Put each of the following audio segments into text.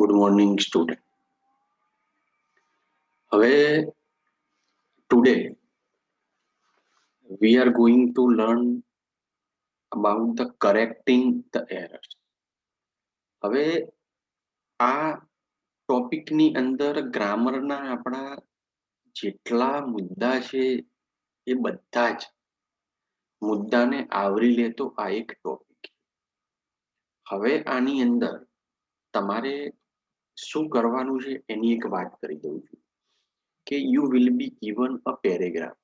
Good morning, student. હવે today we are going to learn about the correcting the errors. હવે આ ટોપિકની અંદર ગ્રામરના આપણા જેટલા મુદ્દા છે એ બધા જ મુદ્દાને આવરી લેતો આ એક ટોપિક. હવે આની અંદર તમારે શું કરવાનું છે એની એક વાત કરી દઉં છું કે you will be given a paragraph.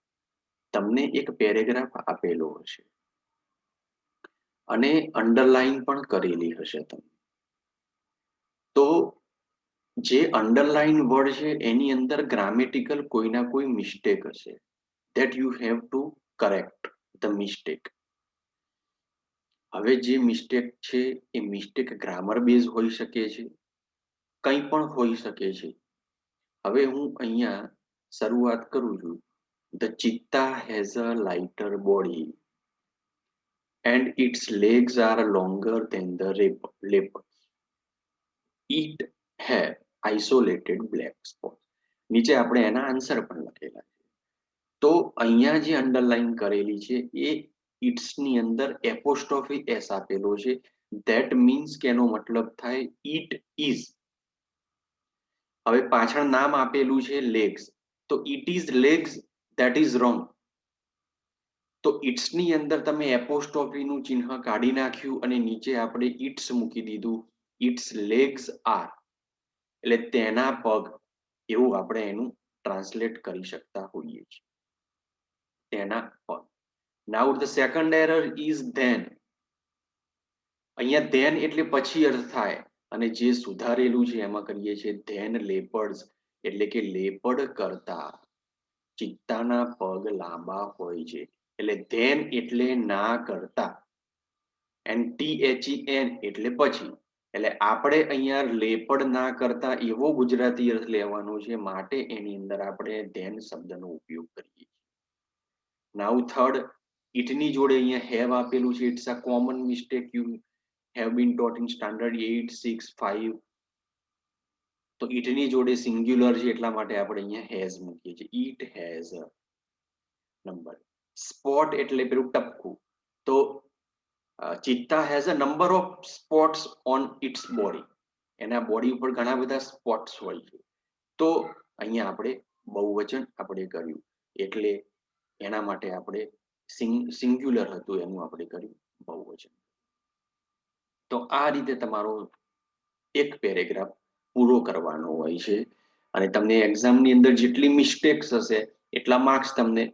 તમને એક પેરેગ્રાફ આપેલો હશે અને અંડરલાઈન પણ કરેલી હશે તમે. તો જે અંડરલાઈન વર્ડ છે એની અંદર ગ્રામેટિકલ કોઈના કોઈ મિસ્ટેક હશે. that you have to correct the mistake. હવે જે મિસ્ટેક છે એ મિસ્ટેક ગ્રામર બેઝ હોઈ શકે છે, કંઈ પણ હોઈ શકે છે. હવે હું અહીંયા શરૂઆત કરું છું. The cheetah has a lighter body and its legs are longer than the leopard. It have isolated black spots. નીચે આપણે એના આન્સર પણ લખેલા છે. તો અહીંયા જે અંડરલાઈન કરેલી છે એ ઇટ્સ ની અંદર એપોસ્ટ્રોફી એસ આપેલો છે. ધેટ મીન્સ કે એનો મતલબ થાય ઇટ ઇઝ. હવે પાછળ નામ આપેલું છે લેગ્સ, તો it is legs, that is wrong. તો ઇટ્સ ની અંદર તમે એપોસ્ટ્રોફી નું ચિહ્ન કાઢી નાખ્યું અને નીચે આપણે ઇટ્સ મૂકી દીધું. ઇટ્સ લેગ્સ આર, એટલે તેના પગ, એવું આપણે એનું ટ્રાન્સલેટ કરી શકતા હોઈએ છીએ. તેના પગ. Now the second error is then. અહીંયા ધેન એટલે પછી અર્થ થાય અને જે સુધારેલું છે એમાં કરીએ છીએ ધેન લેપર્ડ્સ, એટલે કે લેપર્ડ કરતા ચિત્તાના પગ લાંબા હોય છે. એટલે ધેન એટલે ના કરતા, એન્ડ THEN એટલે પછી. એટલે આપણે અહીંયા લેપડ ના કરતા એવો ગુજરાતી અર્થ લેવાનો છે, માટે એની અંદર આપણે ધેન શબ્દનો ઉપયોગ કરીએ છીએ. નાઉ થર્ડ, ઇટની જોડે અહીંયા હેવ આપેલું છે. It's a common mistake you have been taught in standard 8, 6, 5. તો ઇટની જોડે સિંગ્યુલર છે એટલા માટે આપણે અહીંયા હેઝ મૂકીએ છીએ. It has a number. Spot એટલે પેલું ટપકું. તો cheetah has a number of spots on its body. એના બોડી ઉપર ઘણા બધા સ્પોટ્સ હોય છે. તો અહીંયા આપણે બહુવચન આપણે કર્યું, એટલે એના માટે આપણે સિંગ્યુલર હતું એનું આપણે કર્યું બહુવચન. તો આ રીતે તમારો એક પેરેગ્રાફ પૂરો કરવાનો હોય છે અને તમને એક્ઝામની અંદર જેટલી મિસ્ટેક્સ હશે એટલા માર્ક્સ તમને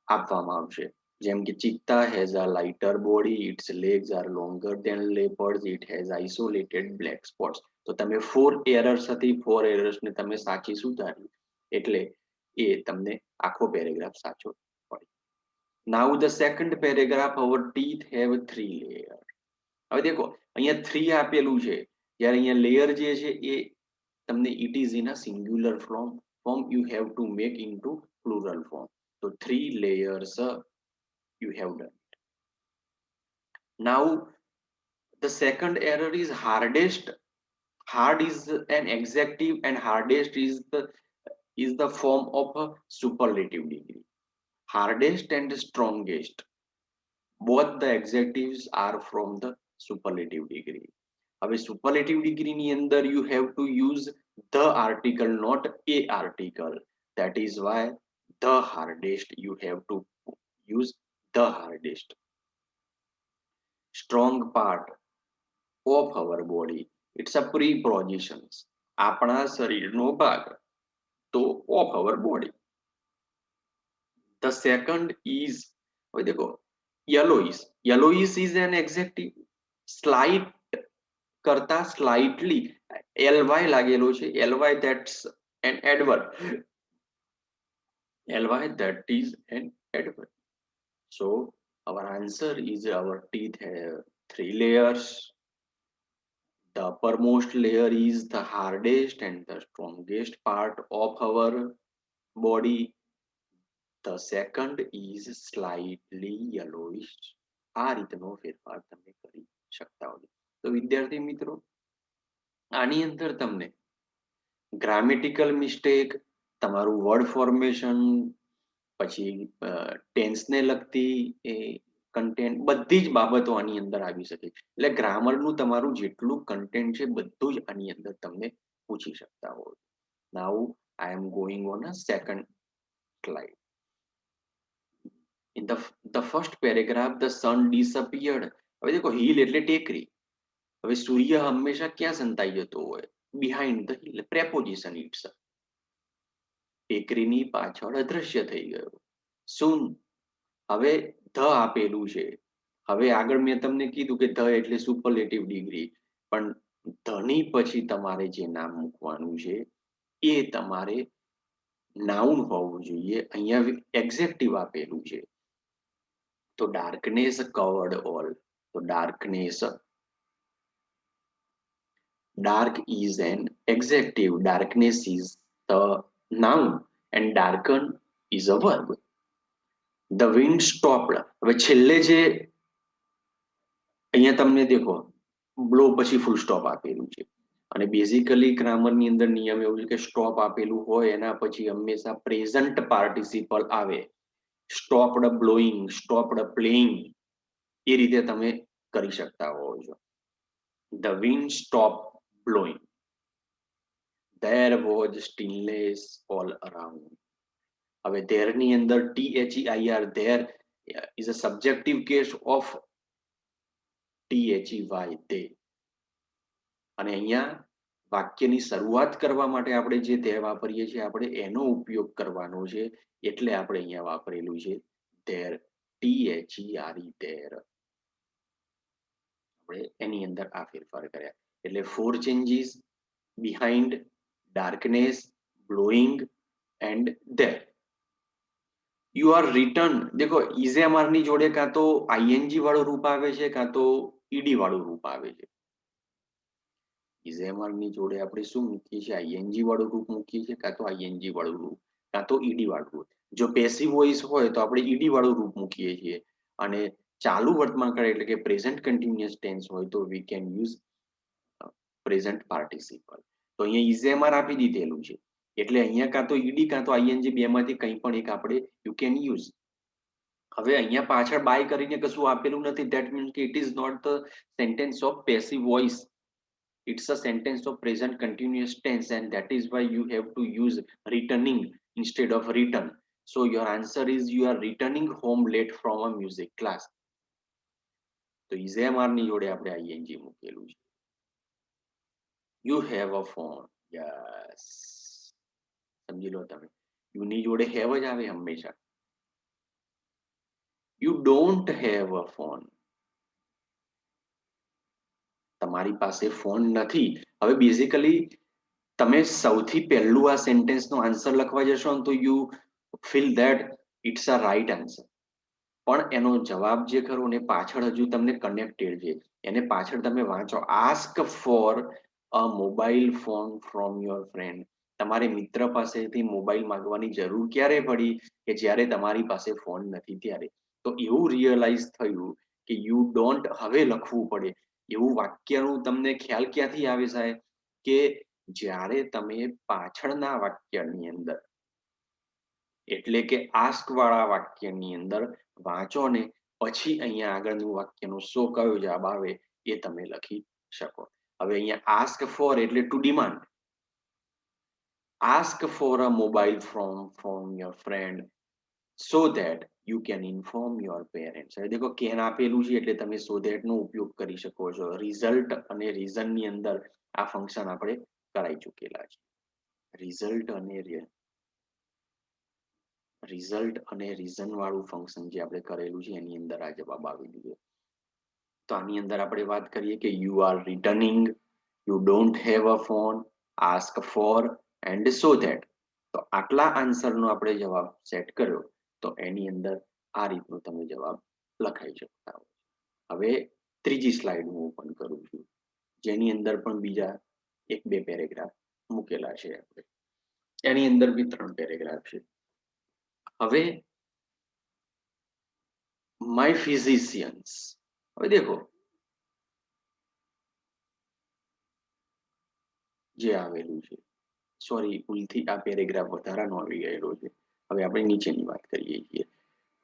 આપવામાં આવશે. જેમ કે cheetah has a lighter body, its legs are longer than leopards, it has isolated black spots. તો તમે 4 એરર્સ હતી, 4 એરર્સ ને તમે સાચી સુધારી, એટલે એ તમને આખો પેરેગ્રાફ સાચો પડે. નાઉ the second paragraph, hour teeth have 3 layer. હવે દેખો અહીંયા 3 આપેલું છે, જ્યારે અહીંયા લેયર જે છે એ તમને it is in a singular form you have to make into plural form. તો 3 layers you have done. Now the second error is hardest. Hard is an adjective and hardest is the form of a superlative degree. Hardest and strongest, both the adjectives are from the superlative degree. હવે superlative degree ની અંદર you have to use the article, not a article. That is why the hardest, you have to use the hardest. Strong part of our body, it's a preposition. આપણા શરીરનો ભાગ, તો of our body. The second is, હવે દેખો yellowish is an adjective. Slight કરતા slightly ly લાગેલો છે. ly, that's an adverb. ly, that is an adverb. So our answer is our teeth have 3 layers. The uppermost layer is the hardest and the strongest part of our body. The second is slightly yellowish. આ રીતનો ફેરફાર તમે કરી શકતા હોય. તો વિદ્યાર્થી મિત્રો, આની અંદર તમને ગ્રામેટિકલ મિસ્ટેક, તમારું વર્ડ ફોર્મેશન, પછી ટેન્સને લગતી એ કન્ટેન્ટ, બધી જ બાબતો આની અંદર આવી શકે. એટલે ગ્રામરનું તમારું જેટલું કન્ટેન્ટ છે બધું જ આની અંદર તમને પૂછી શકતા હો. Now I am going on a second slide. In the first paragraph the sun disappeared. હવે દેખો હિલ એટલે ટેકરી. હવે સૂર્ય હંમેશા ક્યાં સંતાઈ જતો હોય? Behind the hill, preposition it's. ટેકરીની પાછળ અદ્રશ્ય થઈ ગયો. સુન, હવે ધ આપેલું છે. હવે આગળ મેં તમને કીધું કે ધ એટલે સુપરલેટિવ ડિગ્રી, પણ ધની પછી તમારે જે નામ મૂકવાનું છે એ તમારે નાઉન હોવું જોઈએ. અહીંયા એક્ઝેક્ટિવ આપેલું છે. તો ડાર્કનેસ કવર્ડ ઓલ. તો darkness, dark is an adjective, darkness is the noun, and darken is a verb. The wind stopped. હવે છેલ્લે જે અહીંયા તમને દેખો બ્લો પછી ફૂલ સ્ટોપ આપેલું છે, અને બેઝિકલી ગ્રામરની અંદર નિયમ એવું છે કે સ્ટોપ આપેલું હોય એના પછી હંમેશા પ્રેઝન્ટ પાર્ટિસિપલ આવે. સ્ટોપડ બ્લોઈંગ, સ્ટોપડ પ્લેઇંગ, એ રીતે તમે કરી શકતા હોવ છો. The wind stop blowing. There was stillness all around. હવે there ની અંદર THEIR, there is a subjective case of THEY, they. અને અહીંયા વાક્યની શરૂઆત કરવા માટે આપણે જે there વાપરીએ છીએ આપણે એનો ઉપયોગ કરવાનો છે, એટલે આપણે અહીંયા વાપરેલું છે there, THERE, there. આપણે એની અંદર આ ફેરફાર કર્યા. એટલે 4 changes: behind, darkness, blowing and there. You are written. દેખો ઇઝેમઆર ની જોડે કાં તો આઈએનજી વાળું રૂપ આવે છે કાં તો ઈડી વાળું રૂપ આવે છે. ઇઝેમઆર ની જોડે આપણે શું મૂકીએ છીએ? આઈએનજી વાળું રૂપ મૂકીએ છીએ, કાં તો આઈએનજી વાળું રૂપ, કાં તો ઈડી વાળું રૂપ. જો પેસિવ વોઇસ હોય તો આપણે ઈડી વાળું રૂપ મૂકીએ છીએ, અને ચાલુ વર્તમાનકાળ એટલે કે પ્રેઝન્ટ કન્ટિન્યુઅસ ટેન્સ હોય તો we can use present participle. તો અહીંયા ઇઝેમઆર આપી દીધેલું છે એટલે અહીંયા કાં તો ઈડી કાં તો આઈએનજી બેમાંથી કંઈ પણ એક આપણે યુ કેન યુઝ. હવે અહીંયા પાછળ બાય કરીને કશું આપેલું નથી, ધેટ મીન્સ કે it is not the sentence of passive voice. It's a sentence of present continuous tense, and that is why you have to use returning instead of return. So your answer is you are returning home late from a music class. તો ઇઝેમઆર ની જોડે આપણે ING મૂકેલું છે. You have a phone. Yes. સમજી લો તમે. You ની જોડે have જ આવે હંમેશા. You don't have a phone. તમારી પાસે ફોન નથી. હવે બેઝિકલી તમે સૌથી પહેલું આ સેન્ટેન્સનો આન્સર લખવા જશો ને તો you feel that it's a right answer, પણ એનો જવાબ જે ખરો ને પાછળ હજુ તમને કનેક્ટેડ છે, એને પાછળ તમે વાંચો. Ask for a mobile phone from your friend. તમારે મિત્ર પાસેથી મોબાઈલ માંગવાની જરૂર ક્યારે પડી? કે જ્યારે તમારી પાસે ફોન નથી ત્યારે. તો એવું રિયલાઇઝ થયું કે યુ ડોન્ટ હવે લખવું પડે. એવું વાક્યનું તમને ખ્યાલ ક્યાંથી આવે સાહેબ? કે જ્યારે તમે પાછળના વાક્યની અંદર એટલે કે આસ્ક વાળા વાક્યની અંદર વાંચો ને પછી અહીંયા આગળનું વાક્યનો સો કયો જવાબ આવે એ તમે લખી શકો. હવે અહીંયા આસ્ક ફોર એટલે to demand. Ask for a mobile from your friend so that you can inform your parents. હવે દેખો કેન આપેલું છે એટલે તમે સો ધેટ નો ઉપયોગ કરી શકો છો. રિઝલ્ટ અને રીઝન ની અંદર આ ફંક્શન આપણે કરાઈ ચૂકેલા છે. રિઝલ્ટ અને રીઝન વાળું ફંક્શન જે આપણે કરેલું છે એની અંદર આ જવાબ આવી દીધો. તો આની અંદર આપણે વાત કરીએ કે you are returning, you don't have a phone, ask for and so that. તો આટલા આન્સરનો આપણે જવાબ સેટ કર્યો તો એની અંદર આ રીતનો તમે જવાબ લખાઈ શકતા હો. હવે ત્રીજી સ્લાઇડ હું ઓપન કરું છું, જેની અંદર પણ બીજા 1-2 પેરેગ્રાફ મૂકેલા છે આપણે. એની અંદર બી 3 પેરેગ્રાફ છે. હવે માય ફિઝિશિયન્સ. હવે દેખો જે આવેલું છે, સોરી ભૂલથી આ પેરેગ્રાફ વધારાનો આવી ગયેલો છે. હવે આપણે નીચેની વાત કરીએ છીએ.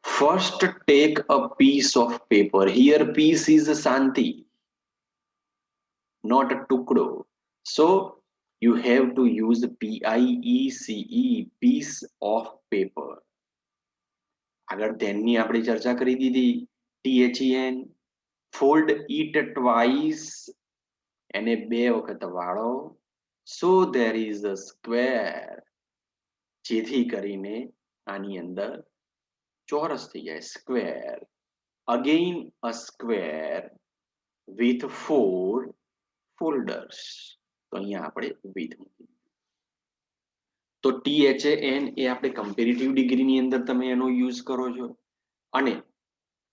First take a piece of paper. Here piece is શાંતિ, not a ટુકડો. So you have to use PIECE, piece of paper. આગળ ધેનની આપણે ચર્ચા કરી દીધી. THEN, fold it twice, એને 2 વખત વાળો. So there is a square, જેથી કરીને આની અંદર ચોરસ થઈ જાય, square. Again a square with 4 folders. તો અહીંયા આપણે with મૂકી. તો THAN એ આપણે કમ્પેરેટિવ ડિગ્રીની અંદર તમે એનો યુઝ કરો છો, અને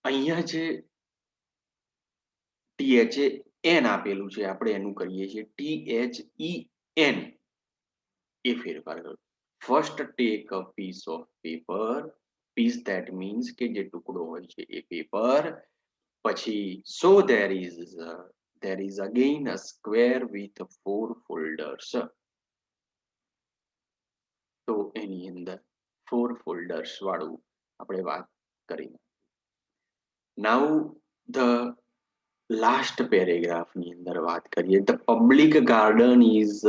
અહીંયા જે THAN આપેલું છે આપણે એનું કરીએ છીએ THEN એ ફેરફાર કરો. First take a piece of paper. Piece that means કે જે ટુકડો હોય છે એ પેપર. પછી સો there is again a square with 4 folders. તો એની અંદર 4 folders વાળું આપણે વાત કરી. નાઉ ધ લાસ્ટ પેરેગ્રાફ ની અંદર વાત કરીએ. ધ પબ્લિક ગાર્ડન ઇઝ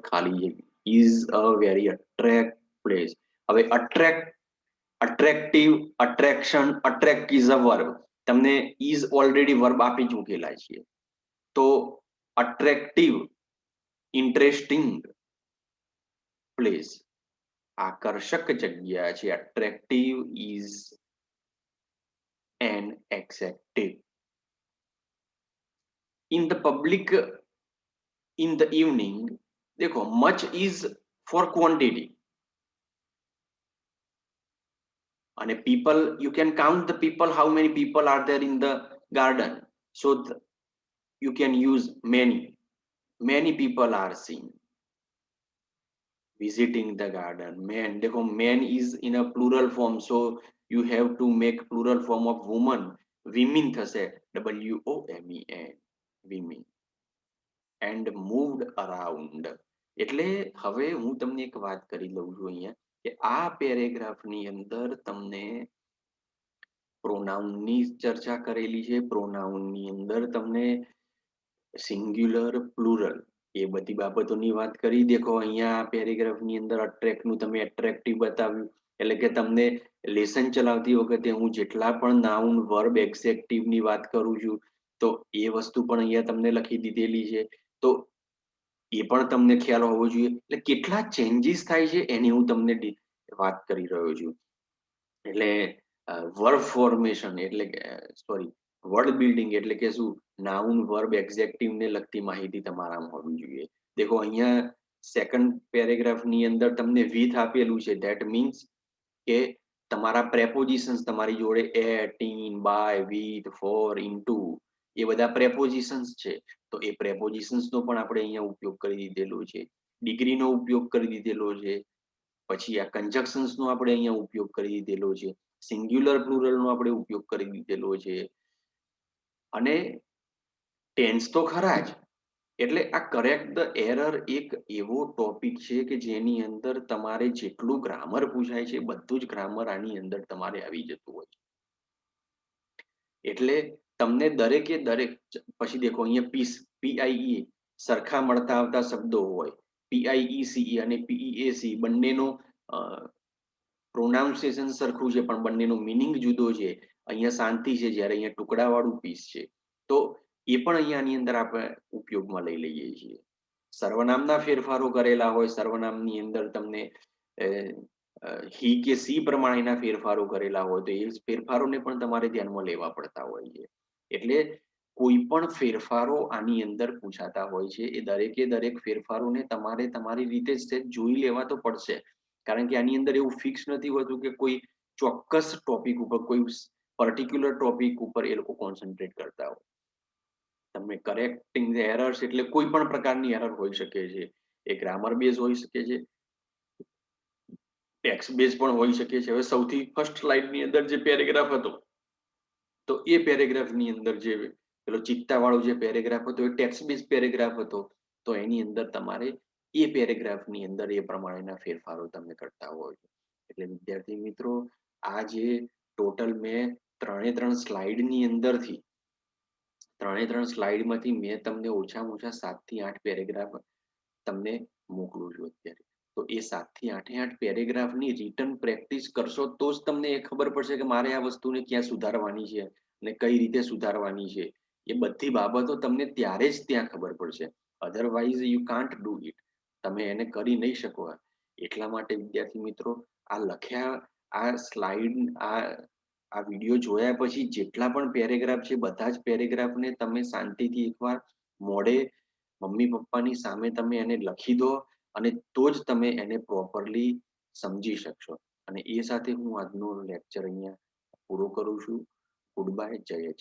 ખાલી is a very attract place. હવે attractive, attraction, attract is a verb. તમને ઇઝ ઓલરેડી વર્બ આપી ચૂકેલા છીએ. તો અટ્રેક્ટિવ, ઇન્ટરેસ્ટિંગ પ્લેસ, આકર્ષક જગ્યા છે. Attractive is an adjective. in the public in the evening, देखो much is for quantity, and people, you can count the people, how many people are there in the garden. So you can use many people are seen visiting the garden. Man, देखो man is in a plural form, so you have to make plural form of woman. Women થશે, WOMEN, women. And moved around. એટલે હવે હું તમને એક વાત કરી લઉં છું અહીંયા, કે આ પેરેગ્રાફની અંદર તમને પ્રોનાઉનની ચર્ચા કરેલી છે. પ્રોનાઉનની અંદર તમને સિંગ્યુલર, પ્લુરલ એ બધી બાબતોની વાત કરી. દેખો અહીંયા પેરેગ્રાફની અંદર અટ્રેક્ટનું તમે એટ્રેક્ટિવ બતાવ્યું, એટલે કે તમને લેસન ચલાવતી વખતે હું જેટલા પણ નાઉન, વર્બ, એક્સેક્ટિવની વાત કરું છું, તો એ વસ્તુ પણ અહીંયા તમને લખી દીધેલી છે. તો એ પણ તમને ખ્યાલ હોવો જોઈએ. એટલે કેટલા ચેન્જીસ થાય છે એની હું તમને વાત કરી રહ્યો છું. એટલે વર્બ ફોર્મેશન એટલે કે સોરી વર્ડ બિલ્ડિંગ એટલે કે શું, નાઉન, વર્બ, એક્ઝેક્ટિવ ને લગતી માહિતી તમારામાં હોવી જોઈએ. દેખો અહીંયા સેકન્ડ પેરેગ્રાફની અંદર તમને વિથ આપેલું છે. ધેટ મીન્સ કે તમારા પ્રેપોઝિશન્સ તમારી જોડે at, in, by, with, for, into એ બધા પ્રેપોઝિશન્સ છે. તો એ પ્રેપોઝિશન્સ નો પણ આપણે અહીંયા ઉપયોગ કરી દીધેલો છે. ડિગ્રીનો ઉપયોગ કરી દીધેલો છે. પછી આ કન્જક્શન્સ નો આપણે અહીંયા ઉપયોગ કરી દીધેલો છે. સિંગ્યુલર, પ્લુરલ નો આપણે ઉપયોગ કરી દીધેલો છે. અને ટેન્સ તો ખરા જ. એટલે આ કરેક્ટ ધ એરર એક એવો ટોપિક છે કે જેની અંદર તમારે જેટલું ગ્રામર પૂછાય છે બધું જ ગ્રામર આની અંદર તમારે આવી જતું હોય છે. એટલે તમને દરેકે દરેક, પછી દેખો અહીંયા PIE સરખા મળતા આવતા શબ્દો હોય, PIECE અને PEAC બંનેનો પ્રોનાઉન્સિએશન સરખું છે પણ બંનેનો મિનિંગ જુદો છે. અહીંયા શાંતિ છે જ્યારે અહીંયા ટુકડા વાળું પીસ છે. તો એ પણ અહીંયાની અંદર આપણે ઉપયોગમાં લઈ લઈએ છીએ. સર્વનામના ફેરફારો કરેલા હોય, સર્વનામની અંદર તમને હી કે સી પ્રમાણેના ફેરફારો કરેલા હોય તો એ ફેરફારોને પણ તમારે ધ્યાનમાં લેવા પડતા હોય છે. એટલે કોઈ પણ ફેરફારો આની અંદર પૂછાતા હોય છે, એ દરેકે દરેક ફેરફારોને તમારે તમારી રીતે જોઈ લેવા તો પડશે. કારણ કે આની અંદર એવું ફિક્સ નથી હોતું કે કોઈ ચોક્કસ ટોપિક ઉપર, કોઈ પર્ટિક્યુલર ટોપિક ઉપર એ લોકો કોન્સન્ટ્રેટ કરતા હોય. તમે કરેક્ટિંગ એરર્સ એટલે કોઈ પણ પ્રકારની એરર હોઈ શકે છે. એ ગ્રામર બેઝ હોઈ શકે છે, ટેક્સ્ટ બેઝ પણ હોઈ શકે છે. હવે સૌથી ફર્સ્ટ સ્લાઇડની અંદર જે પેરેગ્રાફ હતો, તો એ પેરેગ્રાફની અંદર જે પેલો ચિત્તા વાળો જે પેરેગ્રાફ હતો એ ટેક્સ્ટ બેઝ પેરેગ્રાફ હતો. તો એની અંદર તમારે એ પેરેગ્રાફની અંદર એ પ્રમાણેના ફેરફારો તમે કરતા હોવ છો. એટલે વિદ્યાર્થી મિત્રો, આ જે ટોટલ મેં 3 સ્લાઇડની અંદરથી 3 સ્લાઇડમાંથી મેં તમને ઓછામાં ઓછા 7 થી 8 પેરેગ્રાફ તમને મોકલું છું અત્યારે. તો એ 7 થી 8 પેરેગ્રાફની રિટન પ્રેક્ટિસ કરશો તો જ તમને એ ખબર પડશે કે મારે આ વસ્તુને ક્યાં સુધારવાની છે અને કઈ રીતે સુધારવાની છે. એ બધી બાબતો તમને ત્યારે જ ત્યાં ખબર પડશે. Otherwise you can't do it. તમે એને કરી નહીં શકો. એટલા માટે વિદ્યાર્થી મિત્રો, આ લખ્યા આ સ્લાઇડ આ વિડીયો જોયા પછી જેટલા પણ પેરેગ્રાફ છે બધા જ પેરેગ્રાફને તમે શાંતિથી એકવાર મોઢે મમ્મી પપ્પાની સામે તમે એને લખી દો અને તો જ તમે એને પ્રોપરલી સમજી શકશો. અને એ સાથે હું આજનો લેક્ચર અહીંયા પૂરો કરું છું. ગુડ બાય, જય હિન્દ.